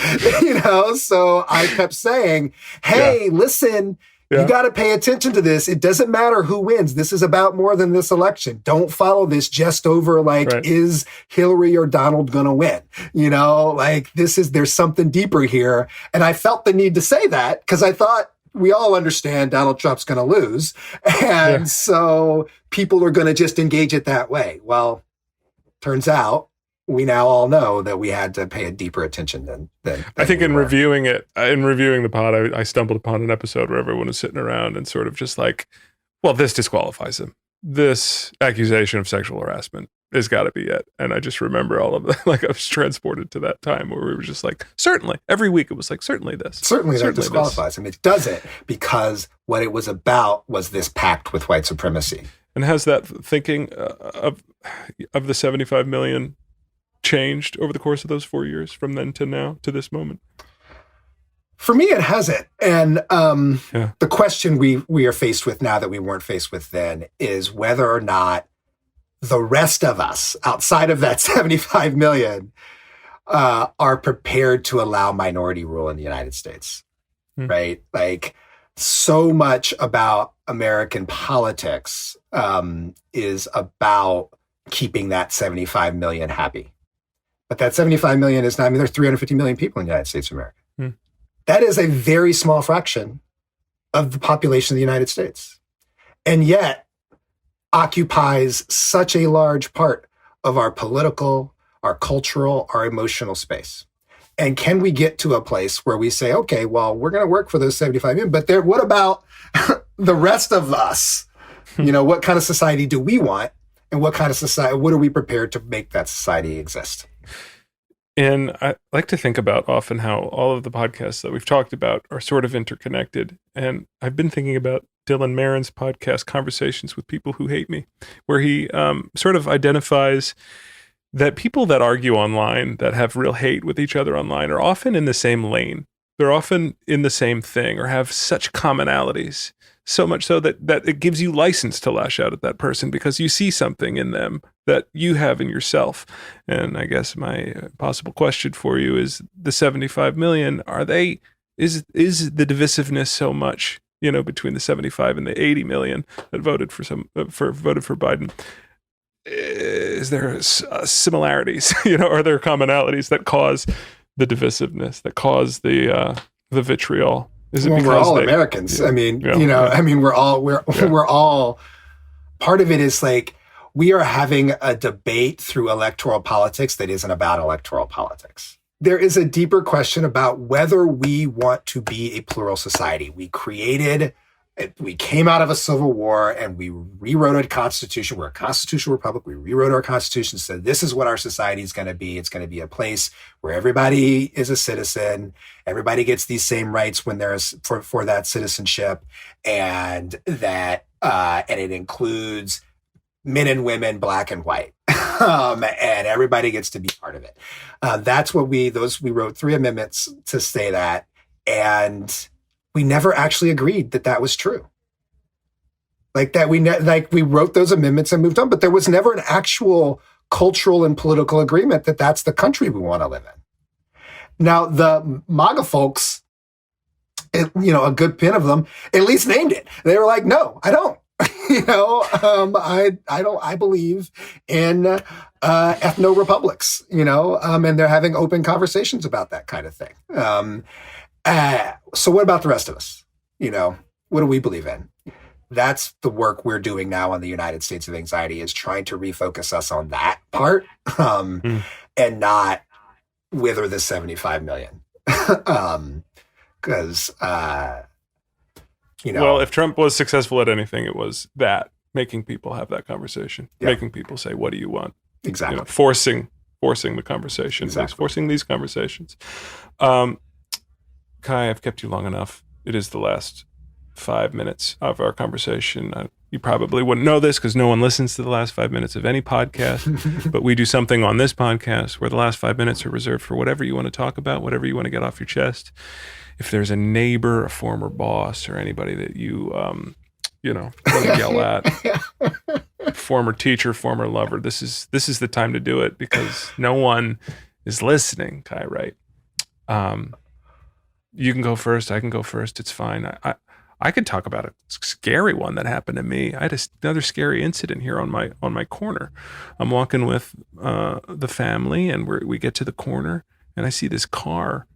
So I kept saying, hey, listen, you got to pay attention to this. It doesn't matter who wins. This is about more than this election. Don't follow this just over is Hillary or Donald going to win? There's something deeper here. And I felt the need to say that because I thought we all understand Donald Trump's going to lose. And so people are going to just engage it that way. Well, turns out we now all know that we had to pay a deeper attention than I think in reviewing the pod, I stumbled upon an episode where everyone was sitting around and sort of just like, well, this disqualifies him. This accusation of sexual harassment has got to be it. And I just remember all of that. I was transported to that time where we were just like, certainly. Every week it was like, certainly this. Certainly that disqualifies him. It doesn't because what it was about was this pact with white supremacy. And has that thinking of the 75 million changed over the course of those 4 years from then to now to this moment? For me, it hasn't. And the question we are faced with now that we weren't faced with then is whether or not the rest of us outside of that 75 million are prepared to allow minority rule in the United States, right? So much about American politics is about keeping that 75 million happy. But that 75 million is not, there's 350 million people in the United States of America. That is a very small fraction of the population of the United States. And yet occupies such a large part of our political, our cultural, our emotional space. And can we get to a place where we say, okay, well, we're going to work for those 75 million, but what about the rest of us? What kind of society do we want? And what are we prepared to make that society exist? And I like to think about often how all of the podcasts that we've talked about are sort of interconnected. And I've been thinking about Dylan Marin's podcast, Conversations with People Who Hate Me, where he sort of identifies that people that argue online, that have real hate with each other online, are often in the same lane. They're often in the same thing or have such commonalities, so much so that it gives you license to lash out at that person because you see something in them that you have in yourself. And I guess my possible question for you is the 75 million, is the divisiveness so much, between the 75 and the 80 million that voted for Biden? Is there similarities, are there commonalities that cause the divisiveness, that cause the vitriol? Is it because we're all Americans? We're all, part of it is we are having a debate through electoral politics that isn't about electoral politics. There is a deeper question about whether we want to be a plural society. We came out of a civil war and we rewrote a constitution. We're a constitutional republic. We rewrote our constitution. So this is what our society is going to be. It's going to be a place where everybody is a citizen. Everybody gets these same rights when there's for that citizenship, and that and it includes men and women, black and white, and everybody gets to be part of it. That's what we wrote 3 amendments to say that, and we never actually agreed that was true. We wrote those amendments and moved on, but there was never an actual cultural and political agreement that that's the country we want to live in. Now, the MAGA folks, a good pin of them, at least named it. They were like, no, I don't. I believe in ethno-republics, and they're having open conversations about that kind of thing. So what about the rest of us? What do we believe in? That's the work we're doing now on the United States of Anxiety, is trying to refocus us on that part, and not wither the 75 million. Because, well, if Trump was successful at anything, it was that, making people have that conversation, making people say, what do you want? Exactly. Forcing the conversation, forcing these conversations. Kai, I've kept you long enough. It is the last 5 minutes of our conversation. You probably wouldn't know this because no one listens to the last 5 minutes of any podcast, but we do something on this podcast where the last 5 minutes are reserved for whatever you want to talk about, whatever you want to get off your chest. If there's a neighbor, a former boss, or anybody that you, want to yell at, former teacher, former lover, this is the time to do it, because no one is listening, Kai Wright. You can go first. I can go first. It's fine. I could talk about a scary one that happened to me. I had another scary incident here on my corner. I'm walking with the family, and we get to the corner, and I see this car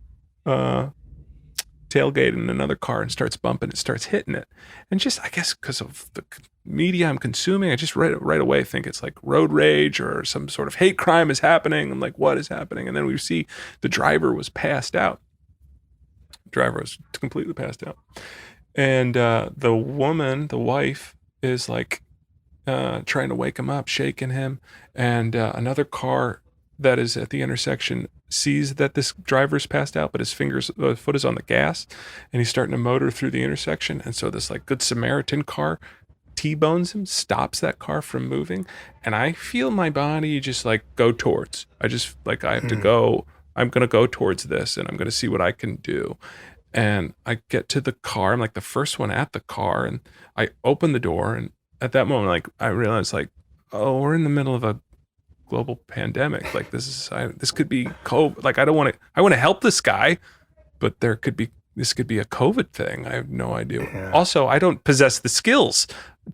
tailgating another car and starts bumping. It starts hitting it, and just, I guess because of the media I'm consuming, I just right away think it's like road rage or some sort of hate crime is happening. I'm like, what is happening? And then we see the driver was passed out. Driver was completely passed out. And the woman, the wife, is like trying to wake him up, shaking him. And another car that is at the intersection sees that this driver's passed out, but his foot is on the gas, and he's starting to motor through the intersection. And so this like Good Samaritan car T-bones him, stops that car from moving. And I feel my body just like go towards. I have to go. I'm going to go towards this, and I'm going to see what I can do. And I get to the car. I'm like the first one at the car, and I open the door. And at that moment, like, I realized, like, oh, we're in the middle of a global pandemic. Like, this could be COVID. Like, I want to help this guy, but this could be a COVID thing. I have no idea. Yeah. Also, I don't possess the skills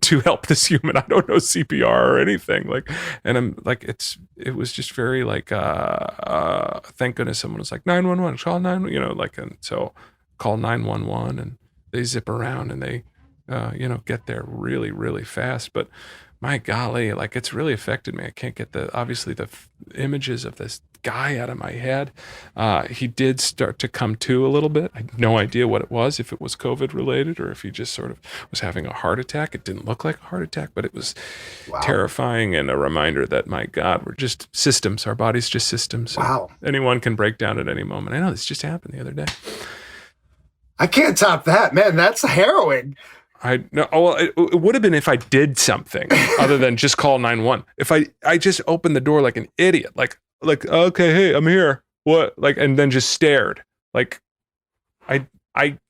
to help this human. I don't know CPR or anything. Like, and I'm like, it was just very like, thank goodness someone was like 911, call 911, like, and so call 911, and they zip around, and they, get there really, really fast. But my golly, like, it's really affected me. I can't get the images of this guy out of my head. He did start to come to a little bit. I had no idea what it was, if it was COVID related or if he just sort of was having a heart attack. It didn't look like a heart attack, but it was terrifying, and a reminder that, my God, we're just systems. Our body's just systems. Wow. Anyone can break down at any moment. I know this just happened the other day. I can't top that, man. That's harrowing. It would have been if I did something other than just call 911. If I just opened the door like an idiot, like, okay, hey, I'm here. What? Like, and then just stared. Like, I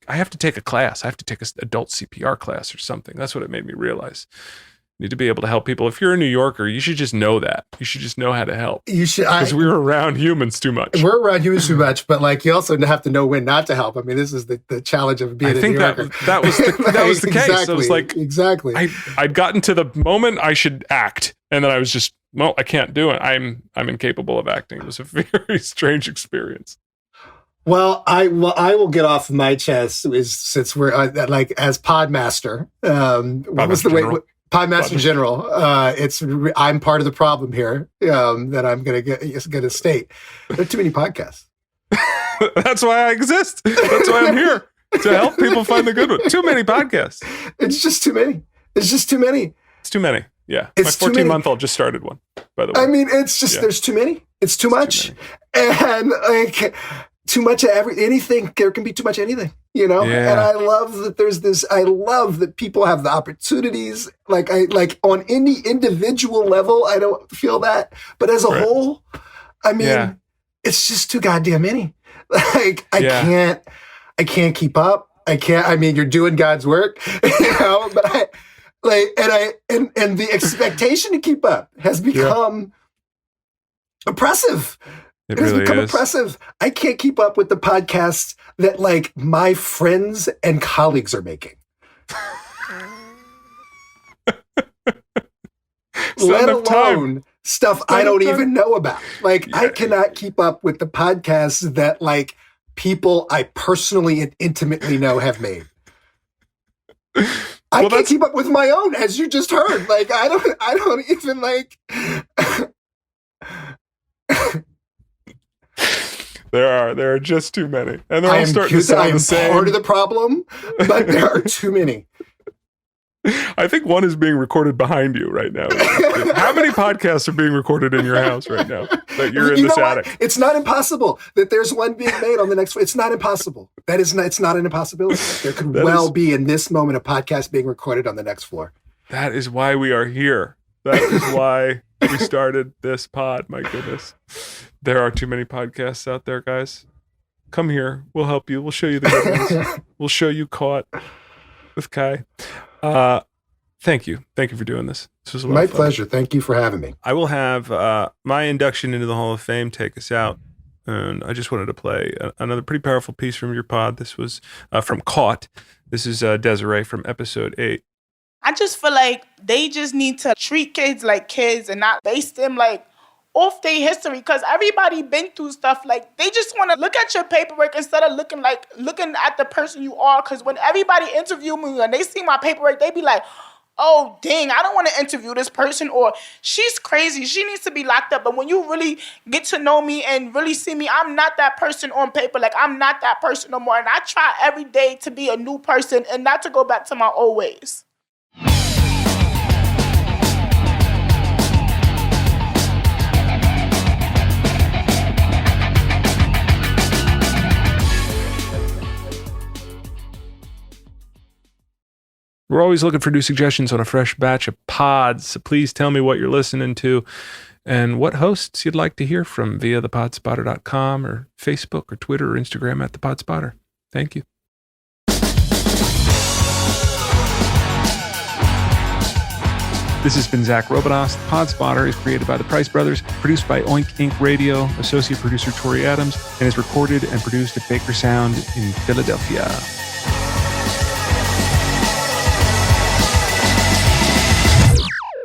have to take a class. I have to take an adult CPR class or something. That's what it made me realize. You need to be able to help people. If you're a New Yorker, you should just know that. You should just know how to help. You should, because we're around humans too much. We're around humans too much, but like, you also have to know when not to help. I mean, this is the challenge of being a New Yorker. that was the case. Exactly, I was like, exactly. I'd gotten to the moment I should act, and then I was just, well, I can't do it. I'm incapable of acting. It was a very strange experience. Well, I will get off my chest since we're like, as Podmaster. What was the way? Podmaster General. I'm part of the problem here. That I'm gonna state. There are too many podcasts. That's why I exist. That's why I'm here, to help people find the good one. Too many podcasts. It's just too many. It's just too many. It's too many. Yeah, my 14-month-old just started one. By the way, I mean, it's just there's too many. It's too much, and like. Too much of anything. There can be too much anything, Yeah. And I love that there's this. I love that people have the opportunities. Like on any individual level, I don't feel that, but as a whole, I mean, it's just too goddamn many. Like I can't keep up. I can't. I mean, you're doing God's work, But and the expectation to keep up has become oppressive. It really become is oppressive. I can't keep up with the podcasts that like my friends and colleagues are making. Let alone stuff I don't even know about. Like I cannot keep up with the podcasts that like people I personally and intimately know have made. I can't keep up with my own, as you just heard. Like, I don't even like. There are just too many, and they're all starting to sound the same. I am part of the problem, but there are too many. I think one is being recorded behind you right now. How many podcasts are being recorded in your house right now that you're in this attic? What? It's not impossible that there's one being made on the next floor. It's not impossible. It's not an impossibility. There could be in this moment a podcast being recorded on the next floor. That is why we are here. That is why we started this pod. My goodness. There are too many podcasts out there, guys. Come here. We'll help you. We'll show you the good ones. We'll show you Caught with Kai. Thank you. Thank you for doing this. This was a lot of fun. My pleasure. Thank you for having me. I will have my induction into the Hall of Fame take us out. And I just wanted to play another pretty powerful piece from your pod. This was from Caught. This is Desiree from episode 8. I just feel like they just need to treat kids like kids and not base them like off their history, because everybody been through stuff. Like, they just want to look at your paperwork instead of looking at the person you are. Because when everybody interview me and they see my paperwork, they be like, oh, dang, I don't want to interview this person, or she's crazy, she needs to be locked up. But when you really get to know me and really see me, I'm not that person on paper. Like, I'm not that person no more. And I try every day to be a new person and not to go back to my old ways. We're always looking for new suggestions on a fresh batch of pods, so please tell me what you're listening to and what hosts you'd like to hear from via thepodspotter.com or Facebook or Twitter or Instagram at thepodspotter. Thank you. This has been Zach Robinos. Podspotter is created by the Price Brothers, produced by Oink Inc. Radio, associate producer Tori Adams, and is recorded and produced at Baker Sound in Philadelphia.